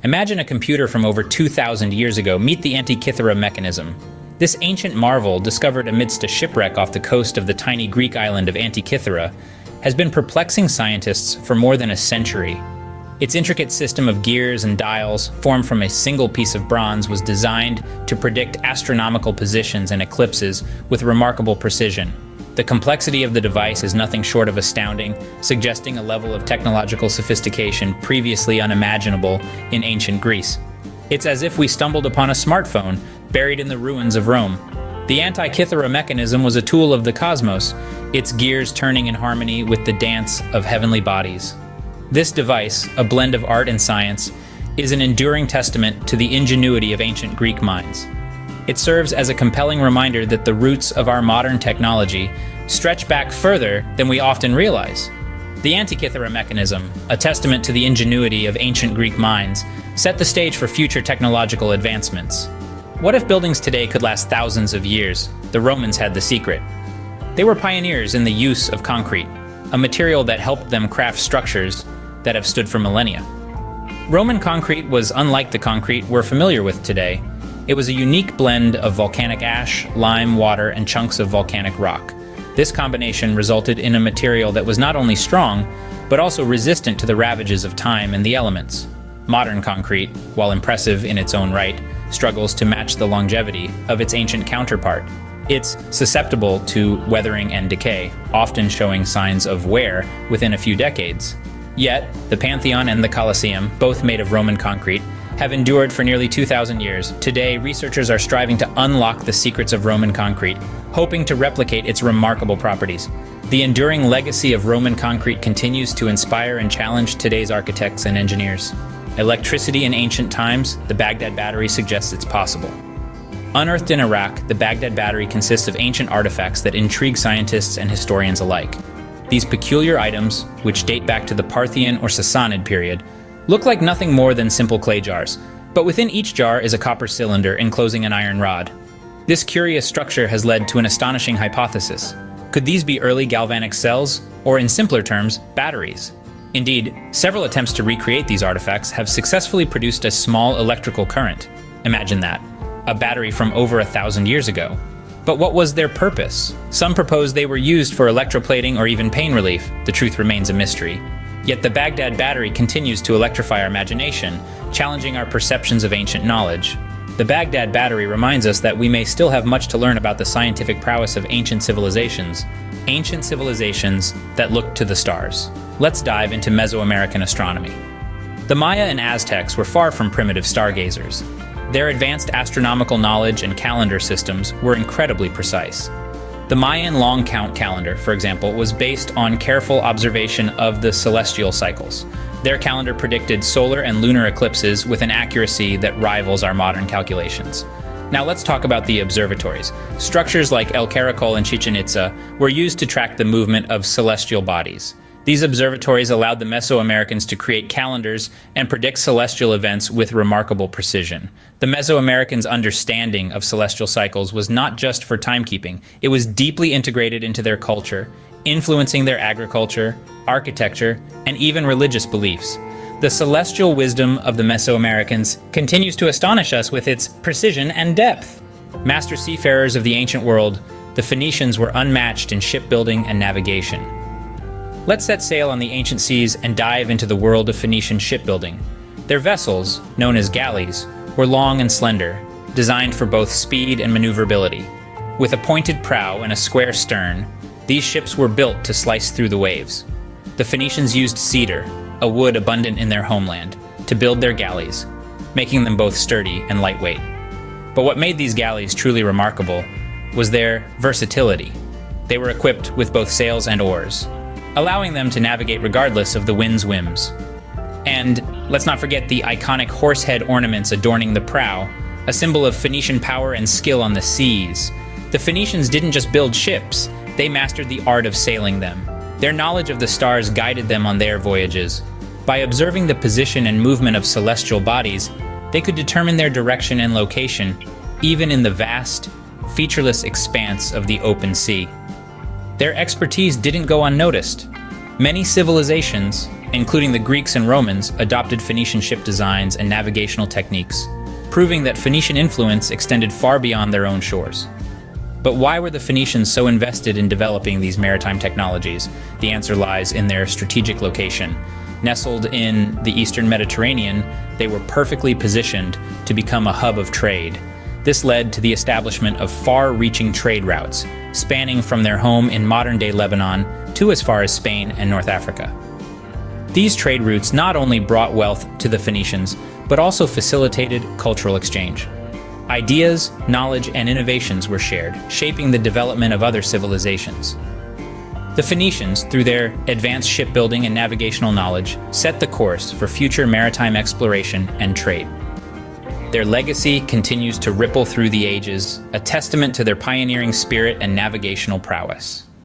Imagine a computer from over 2,000 years ago. Meet the Antikythera mechanism. This ancient marvel, discovered amidst a shipwreck off the coast of the tiny Greek island of Antikythera, has been perplexing scientists for more than a century. Its intricate system of gears and dials, formed from a single piece of bronze, was designed to predict astronomical positions and eclipses with remarkable precision. The complexity of the device is nothing short of astounding, suggesting a level of technological sophistication previously unimaginable in ancient Greece. It's as if we stumbled upon a smartphone buried in the ruins of Rome. The Antikythera mechanism was a tool of the cosmos, its gears turning in harmony with the dance of heavenly bodies. This device, a blend of art and science, is an enduring testament to the ingenuity of ancient Greek minds. It serves as a compelling reminder that the roots of our modern technology stretch back further than we often realize. The Antikythera mechanism, a testament to the ingenuity of ancient Greek minds, set the stage for future technological advancements. What if buildings today could last thousands of years? The Romans had the secret. They were pioneers in the use of concrete, a material that helped them craft structures that have stood for millennia. Roman concrete was unlike the concrete we're familiar with today. It was a unique blend of volcanic ash, lime, water, and chunks of volcanic rock. This combination resulted in a material that was not only strong, but also resistant to the ravages of time and the elements. Modern concrete, while impressive in its own right, struggles to match the longevity of its ancient counterpart. It's susceptible to weathering and decay, often showing signs of wear within a few decades. Yet, the Pantheon and the Colosseum, both made of Roman concrete, have endured for nearly 2,000 years. Today, researchers are striving to unlock the secrets of Roman concrete, hoping to replicate its remarkable properties. The enduring legacy of Roman concrete continues to inspire and challenge today's architects and engineers. Electricity in ancient times, the Baghdad battery suggests it's possible. Unearthed in Iraq, the Baghdad battery consists of ancient artifacts that intrigue scientists and historians alike. These peculiar items, which date back to the Parthian or Sassanid period, look like nothing more than simple clay jars, but within each jar is a copper cylinder enclosing an iron rod. This curious structure has led to an astonishing hypothesis. Could these be early galvanic cells, or in simpler terms, batteries? Indeed, several attempts to recreate these artifacts have successfully produced a small electrical current. Imagine that, a battery from over 1,000 years ago. But what was their purpose? Some propose they were used for electroplating or even pain relief. The truth remains a mystery. Yet the Baghdad battery continues to electrify our imagination, challenging our perceptions of ancient knowledge. The Baghdad battery reminds us that we may still have much to learn about the scientific prowess of ancient civilizations that looked to the stars. Let's dive into Mesoamerican astronomy. The Maya and Aztecs were far from primitive stargazers. Their advanced astronomical knowledge and calendar systems were incredibly precise. The Mayan long count calendar, for example, was based on careful observation of the celestial cycles. Their calendar predicted solar and lunar eclipses with an accuracy that rivals our modern calculations. Now let's talk about the observatories. Structures like El Caracol and Chichen Itza were used to track the movement of celestial bodies. These observatories allowed the Mesoamericans to create calendars and predict celestial events with remarkable precision. The Mesoamericans' understanding of celestial cycles was not just for timekeeping, it was deeply integrated into their culture, influencing their agriculture, architecture, and even religious beliefs. The celestial wisdom of the Mesoamericans continues to astonish us with its precision and depth. Master seafarers of the ancient world, the Phoenicians were unmatched in shipbuilding and navigation. Let's set sail on the ancient seas and dive into the world of Phoenician shipbuilding. Their vessels, known as galleys, were long and slender, designed for both speed and maneuverability. With a pointed prow and a square stern, these ships were built to slice through the waves. The Phoenicians used cedar, a wood abundant in their homeland, to build their galleys, making them both sturdy and lightweight. But what made these galleys truly remarkable was their versatility. They were equipped with both sails and oars, allowing them to navigate regardless of the wind's whims. And let's not forget the iconic horse head ornaments adorning the prow, a symbol of Phoenician power and skill on the seas. The Phoenicians didn't just build ships, they mastered the art of sailing them. Their knowledge of the stars guided them on their voyages. By observing the position and movement of celestial bodies, they could determine their direction and location, even in the vast, featureless expanse of the open sea. Their expertise didn't go unnoticed. Many civilizations, including the Greeks and Romans, adopted Phoenician ship designs and navigational techniques, proving that Phoenician influence extended far beyond their own shores. But why were the Phoenicians so invested in developing these maritime technologies? The answer lies in their strategic location. Nestled in the Eastern Mediterranean, they were perfectly positioned to become a hub of trade. This led to the establishment of far-reaching trade routes, spanning from their home in modern-day Lebanon to as far as Spain and North Africa. These trade routes not only brought wealth to the Phoenicians, but also facilitated cultural exchange. Ideas, knowledge, and innovations were shared, shaping the development of other civilizations. The Phoenicians, through their advanced shipbuilding and navigational knowledge, set the course for future maritime exploration and trade. Their legacy continues to ripple through the ages, a testament to their pioneering spirit and navigational prowess.